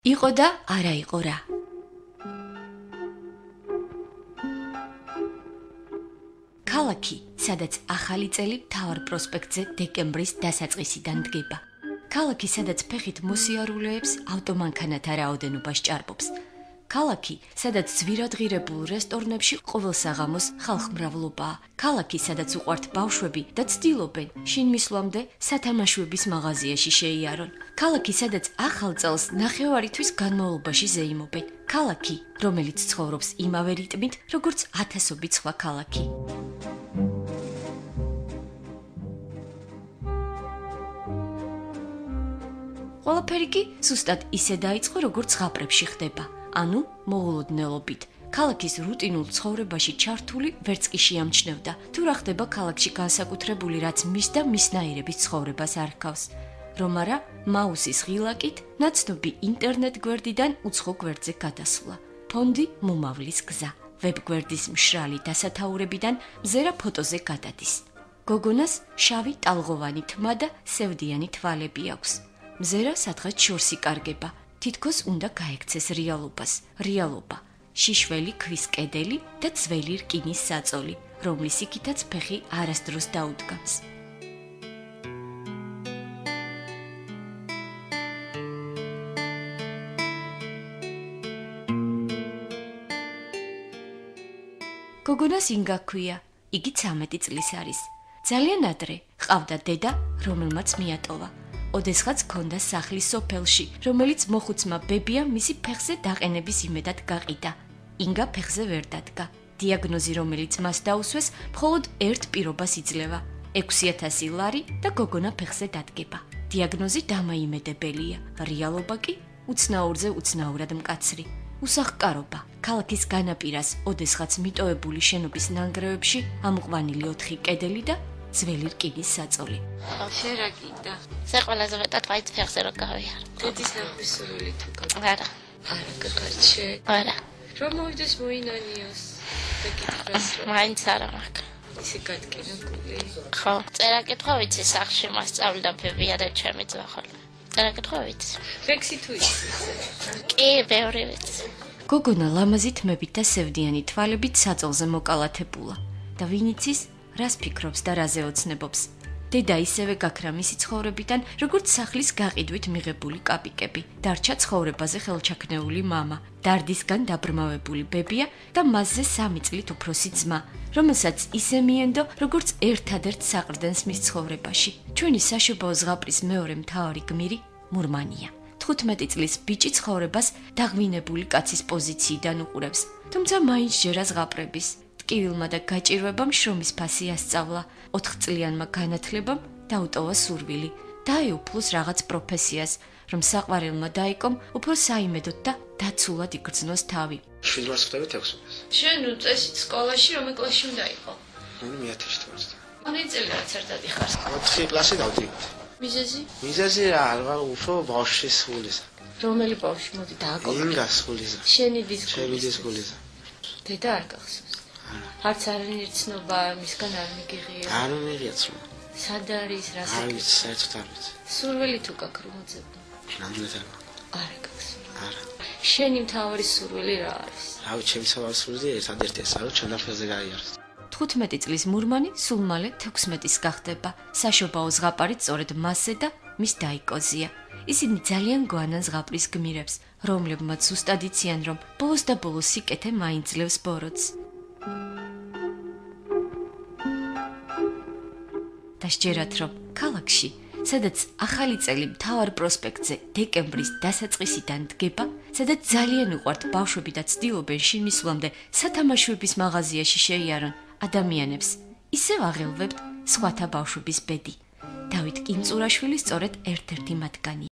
იყო და არა იყო რა. ქალაქი, სადაც ახალი წელი მთავარ პროსპექტზე დეკემბრის დასაწყისიდან დგება. ქალაქი, სადაც ფეხით მოსიარულეებს ავტომანქანათა რაოდენობა სჭარბობს. ქალაქი, სადაც ძვირადღირებულ რესტორნებში ყოველ საღამოს ხალხმრავლობაა. ქალაქი, სადაც უყვართ ბავშვები და ცდილობენ შინ მისვლამდე სათამაშოების მაღაზიაში შეიარონ. ქალაქი, სადაც ახალ წელს ნახევარითვის განმავლობაში ზეიმობენ. ქალაქი, რომელიც ცხოვრობს იმავე რიტმით, როგორც ათასობით სხვა ქალაქი. ყველაფერი კი ზუსტად ისე დაიწყო, როგორც ზღაპრებში ხდება. ანუ მოულოდნელობით. ქალაქის რუტინულ ცხოვრებაში ჩართული ვერც კი შეამჩნევდა, თუ რა ხდება ქალაქში განსაკუთრებული, რაც მის და მისნაირების ცხოვრებას არ ჰგავს. რომ არა, მაუსის ღილაკით, ნაცნობი ინტერნეტ გვერდიდან უცხო გვერდზე გადასვლა. ფონდი მომავლის გზა. ვებ გვერდის მშრალი დასათაურებიდან მზერა ფოტოზე გადადის. გოგონას შავი ტალღოვანი თმა და სევდიანი თვალები აქვს. მზერა სადღაც შორს იკარგება. თითქოს უნდა გაექცეს რეალობას. რეალობა. შიშველი ქვის კედელი და ძველი რკინის საწოლი, რომლის იქითაც ფეხი არასდროს დაუდგამს. გოგონას ინგა ჰქვია. იგი 13 წლის არის. ძალიან ადრე ყავდა დედა, რომელმაც მიატოვა. ოდესღაც ჰქონდა სახლი სოფელში, რომელიც მოხუცმა ბებიამ მისი ფეხზე დაყენების იმედად გაყიდა. ინგა ფეხზე ვერ დადგა. დიაგნოზი, რომელიც მას დაუსვეს, მხოლოდ ერთ პირობას იძლევა: 6000 ლარი და გოგონა ფეხზე დადგება. დიაგნოზი დამაიმედებელია, რეალობა კი უცნაურზე უცნაურად მკაცრი. უსახკარობა. ქალაქის განაპირას, ოდესღაც მიტოვებული შენობის ნანგრევებში ამყვანილი 4 კედელი და ძველი რკინის საწოლი. შენ რა გინდა? ზე ყველაზე მეტად ვაიც ფეხზე რო გავიარ. დედის ნახვის სურვილი თუ გაქვს? არა. არა გყარჩე. არა. რომ მოვიდეს მოინანიოს. დაგიწყდეს რომ მაინც არა მაქვს. ისე გატკინებული. ხო, წერა-კითხვა ვიცი სახლში მასწავლდა ბებია და ჩემი ძმახალი. წერა-კითხვა ვიცი. ლექსი თუ იცი? კი, ბევრი ვიცი. გოგონა ლამაზი თმებით და სევდიანი თვალებით საწოლზე მოკალათებულა და ვინ იცის, რას ფიქრობს და რაზე ოცნებობს. დედა ისევე გაქრა მისი ცხოვრებიდან, როგორც სახლის გაყიდვით მიღებული კაპიკები. დარჩა ცხოვრებაზე ხელჩაქნეული მამა, დარდისგან დაბრმავებული ბებია და მასზე 3 წლით უფროსი ძმა, რომელსაც ისე მიენდო, როგორც ერთადერთ საყრდენს მის ცხოვრებაში. ჩვენი საშობაო ზღაპრის მეორე მთავარი გმირი მურმანია. 15 წლის ბიჭი ცხოვრებას დაღვინებული კაცის პოზიციიდან უყურებს, თუმცა მაინც ჯერა ზღაპრების. ტკივილმა და გაჭირვებამ შრომის ფასი ასწავლა, 4 წლიანმა განათლებამ დაუტოვა სურვილი, დაეუფლოს რაღაც პროფესიას, რომ საყვარელმა დაიკომ, უფრო საიმედოდ და დაცულად იგრძნოს თავი. 700 ხდებით 600. შენ უწესით სკოლაში რომ კლასში უნდა იყო? ანუ მე-1000 თვარს. მონი წელი რაც ერთად იხარ. 4 კლასი დავდივით. მიზეზი? მიზეზი რა, უფრო ბავშვის სულისა. რომელი ბავშვი მოდი დააკოპე? ინგა სულისა. შენი დის ჩემი დის სულისა. დედა არ გახსოვს. არც არანაირი ცნობა მისგან არ მიგიღია. არ მიღია ცნობა. სად არის, რას არ ვიცი, საერთოდ არ ვიცი. სურვილი თუ გაქვს რომ მოძებნა? ნამდვილად არ მაქვს. არ გახსოვს. არა. შენი მთავარი სურვილი რა არის? რავი, ჩემი სავალი სურვილი ერთადერთი ესაა, რომ ჩანაფერზე გაიაროს. 15 წლის მურმანი სულ მალე 16-ის გახდება. საშობაო ზღაპარი სწორედ მასზე და მის დაიკოზია. ისინი ძალიან გვანან ზღაპრის გმირებს, რომლებმაც ზუსტად იციან, რომ ბოლოს და ბოლოს სიკეთე მაინც ძლევს ბოროტს. და სჯერათ, რომ ქალაქში, სადაც ახალი წელი მთავარ პროსპექტზე დეკემბრის დასაწყისიდან დგება, სადაც ძალიან უყვართ ბავშვები და ცდილობენ შინ მისვლამდე სათამაშოების მაღაზიაში შეიარონ ადამიანებს, ისევ აღელვებთ სხვათა ბავშვების ბედი. დავით კინწურაშვილი სწორედ ერთ-ერთი მათგანია.